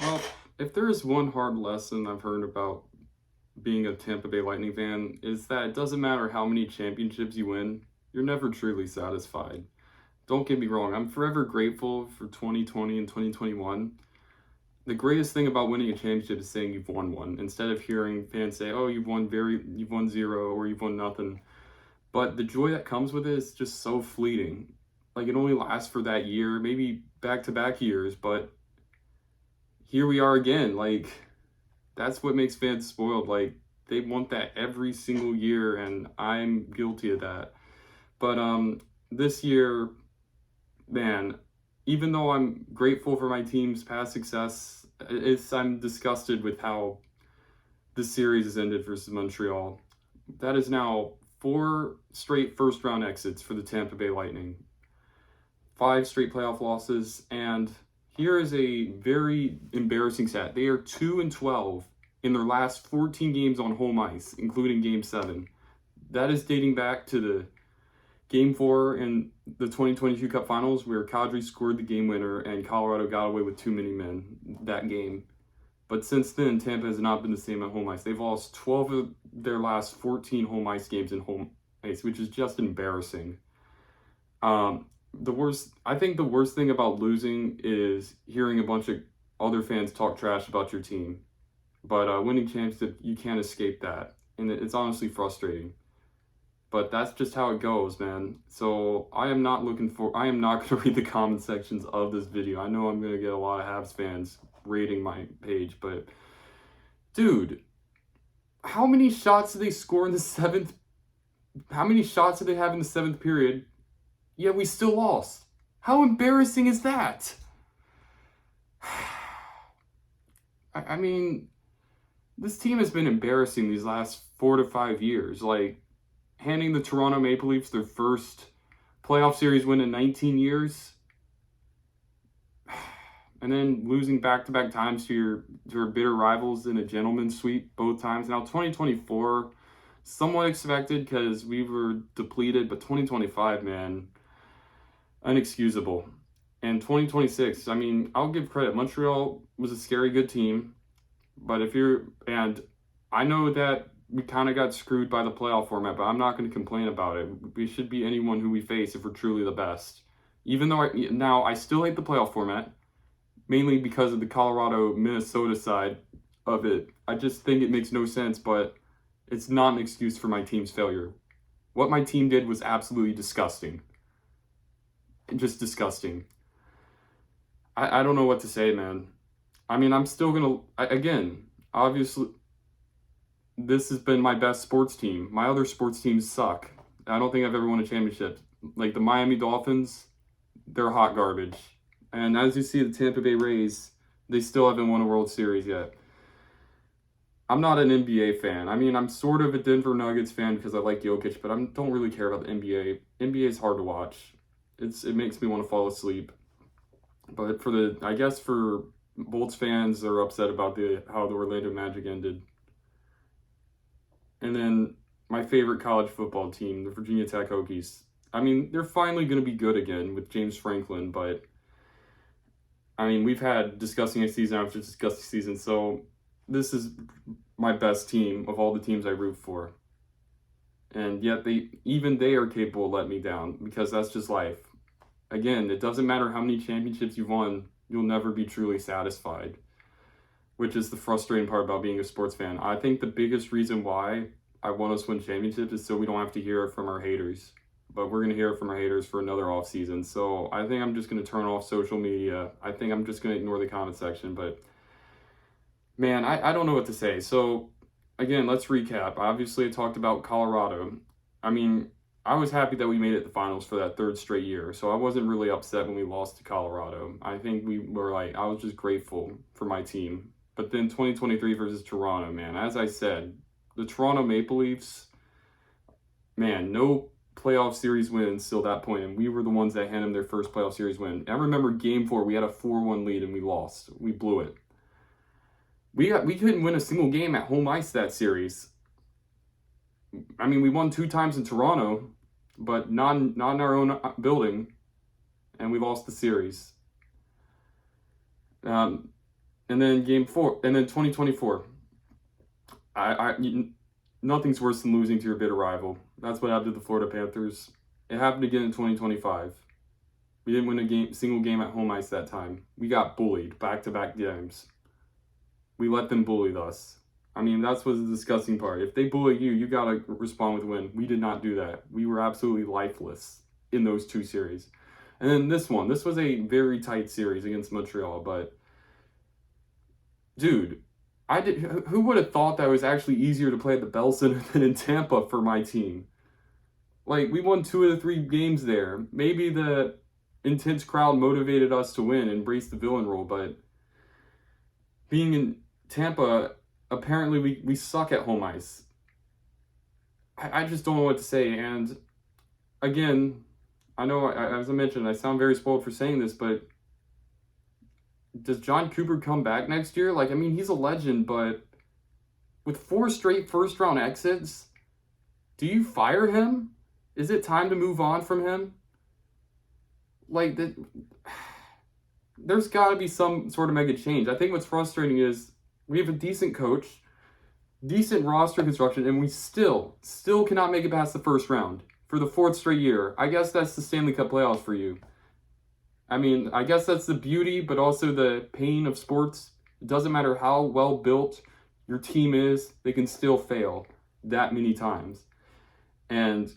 Well, if there is one hard lesson I've heard about being a Tampa Bay Lightning fan, is that it doesn't matter how many championships you win, you're never truly satisfied. Don't get me wrong, I'm forever grateful for 2020 and 2021. The greatest thing about winning a championship is saying you've won one, instead of hearing fans say, "Oh, you've won zero or you've won nothing." But the joy that comes with it is just so fleeting. Like it only lasts for that year, maybe back-to-back years, but here we are again. Like that's what makes fans spoiled. Like they want that every single year, and I'm guilty of that. But this year, man, even though I'm grateful for my team's past success, I'm disgusted with how this series has ended versus Montreal. That is now four straight first round exits for the Tampa Bay Lightning, five straight playoff losses, and here is a very embarrassing stat. They are 2-12 in their last 14 games on home ice, including Game 7. That is dating back to the Game 4 in the 2022 Cup Finals, where Kadri scored the game winner and Colorado got away with too many men that game. But since then, Tampa has not been the same at home ice. They've lost 12 of their last 14 home ice games in home ice, which is just embarrassing. I think the worst thing about losing is hearing a bunch of other fans talk trash about your team. But winning championship, you can't escape that, and it's honestly frustrating. But that's just how it goes, man. So I am not going to read the comment sections of this video. I know I'm going to get a lot of Habs fans rating my page, but dude, how many shots did they score in the seventh? How many shots did they have in the seventh period? Yet we still lost. How embarrassing is that? I mean, this team has been embarrassing these last 4 to 5 years. Like, handing the Toronto Maple Leafs their first playoff series win in 19 years, and then losing back-to-back times to your bitter rivals in a gentleman's sweep both times. Now 2024, somewhat expected because we were depleted, but 2025, man, unexcusable. And 2026, I mean, I'll give credit. Montreal was a scary good team, but I know that we kind of got screwed by the playoff format, but I'm not going to complain about it. We should beat anyone who we face if we're truly the best. Even though I still hate the playoff format, mainly because of the Colorado-Minnesota side of it. I just think it makes no sense, but it's not an excuse for my team's failure. What my team did was absolutely disgusting. Just disgusting. I don't know what to say, man. I mean, I'm still going to, again, obviously, this has been my best sports team. My other sports teams suck. I don't think I've ever won a championship. Like the Miami Dolphins, they're hot garbage. And as you see, the Tampa Bay Rays, they still haven't won a World Series yet. I'm not an NBA fan. I mean, I'm sort of a Denver Nuggets fan because I like Jokic, but I don't really care about the NBA. NBA is hard to watch. It makes me want to fall asleep. But I guess for Bolts fans, they're upset about how the Orlando Magic ended. And then my favorite college football team, the Virginia Tech Hokies. I mean, they're finally going to be good again with James Franklin, but I mean, we've had discussing season after discussing season, so this is my best team of all the teams I root for. And yet they are capable of letting me down because that's just life. Again, it doesn't matter how many championships you've won, you'll never be truly satisfied, which is the frustrating part about being a sports fan. I think the biggest reason why I want us to win championships is so we don't have to hear it from our haters. But we're going to hear it from our haters for another off season. So I think I'm just going to turn off social media. I think I'm just going to ignore the comment section. But man, I don't know what to say. So again, let's recap. Obviously, I talked about Colorado. I mean, I was happy that we made it to the finals for that third straight year. So I wasn't really upset when we lost to Colorado. I think I was just grateful for my team. But then 2023 versus Toronto, man, as I said, the Toronto Maple Leafs, man, no playoff series win until that point, and we were the ones that handed them their first playoff series win. I remember Game 4, we had a 4-1 lead and we lost. We blew it. We couldn't win a single game at home ice that series. I mean, we won 2 times in Toronto, but not in our own building, and we lost the series. And then game 4, and then 2024. Nothing's worse than losing to your bitter rival. That's what happened to the Florida Panthers. It happened again in 2025. We didn't win single game at home ice that time. We got bullied back-to-back games. We let them bully us. I mean, that's what's the disgusting part. If they bully you, you gotta respond with a win. We did not do that. We were absolutely lifeless in those 2 series. And then this was a very tight series against Montreal, but dude, who would have thought that it was actually easier to play at the Bell Center than in Tampa for my team? Like, we won 2 of the 3 games there. Maybe the intense crowd motivated us to win, embrace the villain role, but being in Tampa, apparently we suck at home ice. I just don't know what to say. And again, I know, as I mentioned, I sound very spoiled for saying this, but does John Cooper come back next year? Like, I mean, he's a legend, but with 4 straight first-round exits, do you fire him? Is it time to move on from him? Like, there's got to be some sort of mega change. I think what's frustrating is we have a decent coach, decent roster construction, and we still cannot make it past the first round for the 4th straight year. I guess that's the Stanley Cup playoffs for you. I mean, I guess that's the beauty, but also the pain of sports. It doesn't matter how well built your team is, they can still fail that many times. And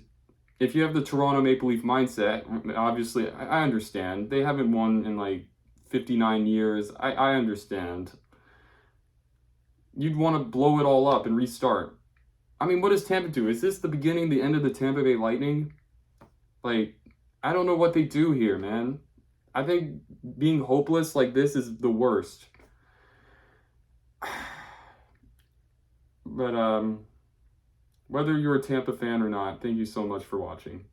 if you have the Toronto Maple Leaf mindset, obviously, I understand. They haven't won in like 59 years. I understand. You'd want to blow it all up and restart. I mean, what does Tampa do? Is this the beginning, the end of the Tampa Bay Lightning? Like, I don't know what they do here, man. I think being hopeless like this is the worst. But whether you're a Tampa fan or not, thank you so much for watching.